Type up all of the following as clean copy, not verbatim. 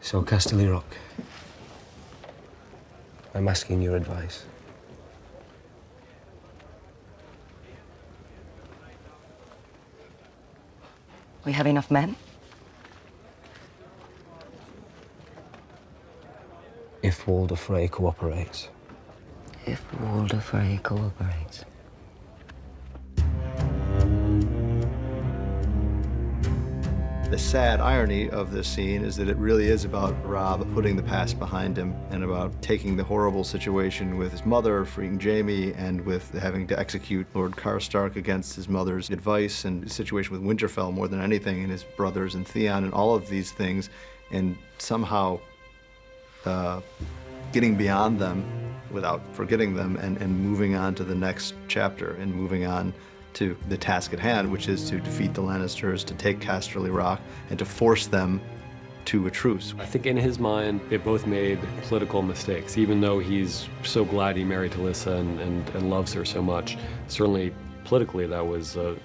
So, Castamere, I'm asking your advice. We have enough men? If Walder Frey cooperates. If Walder Frey cooperates. The sad irony of this scene is that it really is about Robb putting the past behind him and about taking the horrible situation with his mother, freeing Jaime, and with having to execute Lord Karstark against his mother's advice, and the situation with Winterfell more than anything, and his brothers and Theon, and all of these things, and somehow getting beyond them without forgetting them, and moving on to the next chapter, and moving on to the task at hand, which is to defeat the Lannisters, to take Casterly Rock, and to force them to a truce. I think in his mind, they both made political mistakes, even though he's so glad he married Talissa and loves her so much. Certainly, politically, that was a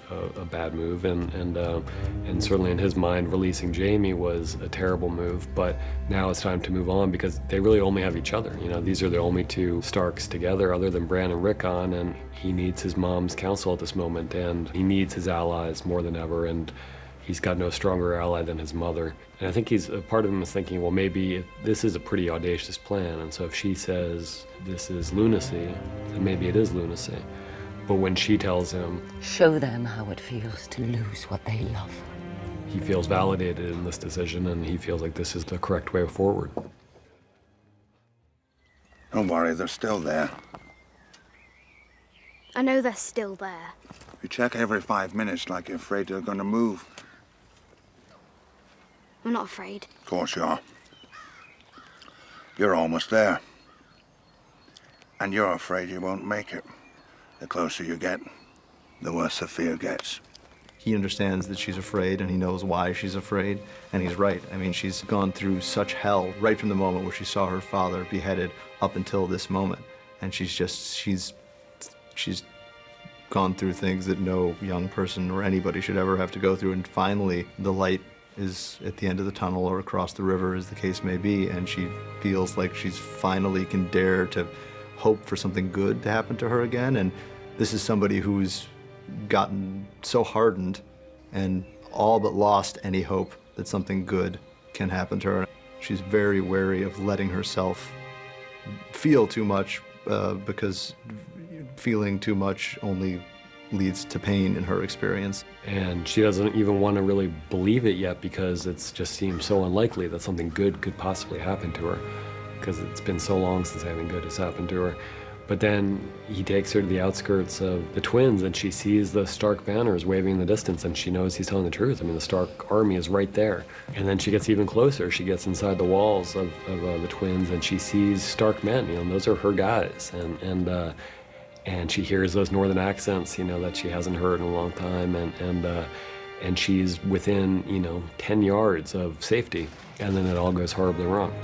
bad move, and certainly in his mind, releasing Jaime was a terrible move, but now it's time to move on because they really only have each other. You know, these are the only two Starks together other than Bran and Rickon, and he needs his mom's counsel at this moment, and he needs his allies more than ever, and he's got no stronger ally than his mother. And I think a part of him is thinking, well, maybe this is a pretty audacious plan, and so if she says this is lunacy, then maybe it is lunacy. But when she tells him, show them how it feels to lose what they love, he feels validated in this decision, and he feels like this is the correct way forward. Don't worry, they're still there. I know they're still there. You check every 5 minutes like you're afraid they're going to move. I'm not afraid. Of course you are. You're almost there. And you're afraid you won't make it. The closer you get, the worse the fear gets. He understands that she's afraid, and he knows why she's afraid, and he's right. I mean, she's gone through such hell right from the moment where she saw her father beheaded up until this moment. And she's gone through things that no young person or anybody should ever have to go through, and finally the light is at the end of the tunnel or across the river, as the case may be, and she feels like she's finally can dare to hope for something good to happen to her again. And this is somebody who's gotten so hardened and all but lost any hope that something good can happen to her. She's very wary of letting herself feel too much because feeling too much only leads to pain in her experience. And she doesn't even want to really believe it yet because it just seems so unlikely that something good could possibly happen to her, because it's been so long since anything good has happened to her. But then he takes her to the outskirts of the Twins, and she sees the Stark banners waving in the distance, and she knows he's telling the truth. I mean, the Stark army is right there. And then she gets even closer. She gets inside the walls of the Twins, and she sees Stark men. You know, and those are her guys. And she hears those northern accents, you know, that she hasn't heard in a long time. And she's within, 10 yards of safety. And then it all goes horribly wrong.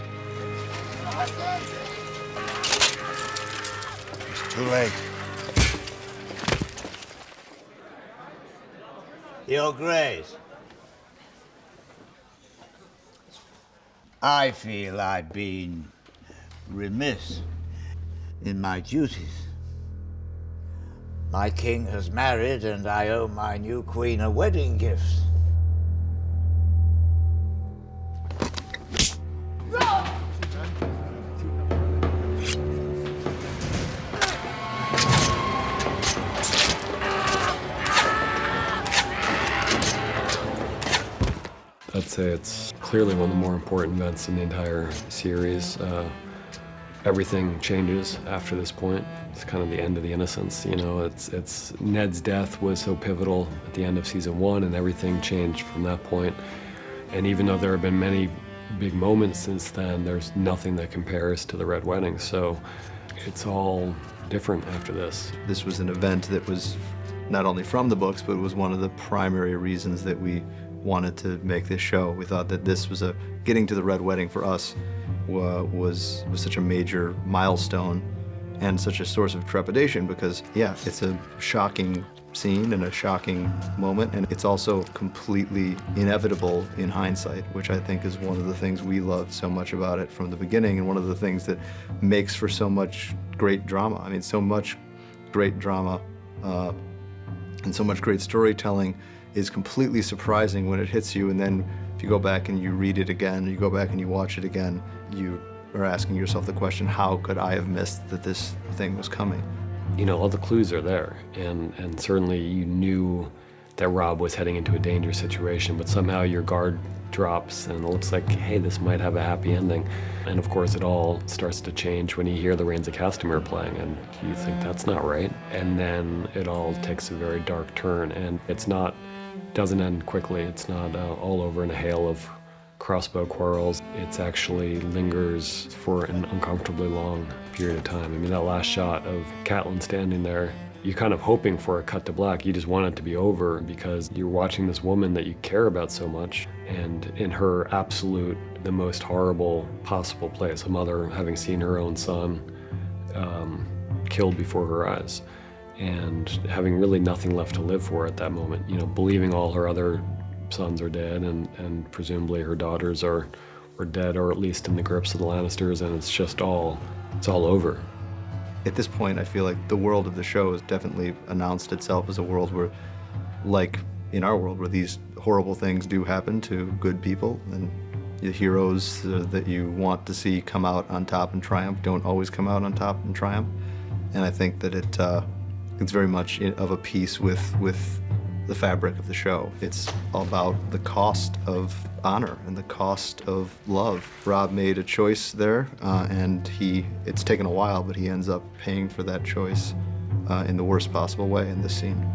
Too late. Your Grace, I feel I've been remiss in my duties. My king has married, and I owe my new queen a wedding gift. I'd say it's clearly one of the more important events in the entire series. Everything changes after this point. It's kind of the end of the Innocents, you know. It's Ned's death was so pivotal at the end of season 1, and everything changed from that point. And even though there have been many big moments since then, there's nothing that compares to the Red Wedding. So it's all different after this. This was an event that was not only from the books, but it was one of the primary reasons that we wanted to make this show. We thought that this was getting to the Red Wedding for us was such a major milestone and such a source of trepidation because, yeah, it's a shocking scene and a shocking moment, and it's also completely inevitable in hindsight, which I think is one of the things we loved so much about it from the beginning, and one of the things that makes for so much great drama. I mean, so much great drama and so much great storytelling is completely surprising when it hits you, and then if you go back and you read it again, you go back and you watch it again, you are asking yourself the question, how could I have missed that this thing was coming? You know, all the clues are there, and certainly you knew that Rob was heading into a dangerous situation, but somehow your guard drops and it looks like, hey, this might have a happy ending. And of course it all starts to change when you hear the Rains of Castamere playing, and you think that's not right. And then it all takes a very dark turn, and doesn't end quickly. It's not all over in a hail of crossbow quarrels. It actually lingers for an uncomfortably long period of time. I mean, that last shot of Catelyn standing there, you're kind of hoping for a cut to black. You just want it to be over because you're watching this woman that you care about so much, and in her absolute, the most horrible possible place, a mother having seen her own son killed before her eyes, and having really nothing left to live for at that moment. You know, believing all her other sons are dead, and presumably her daughters are dead, or at least in the grips of the Lannisters, and it's all over. At this point, I feel like the world of the show has definitely announced itself as a world where, like in our world, where these horrible things do happen to good people, and the heroes that you want to see come out on top and triumph don't always come out on top and triumph. And I think that it's very much of a piece with the fabric of the show. It's about the cost of honor and the cost of love. Rob made a choice there, and it's taken a while, but he ends up paying for that choice in the worst possible way in this scene.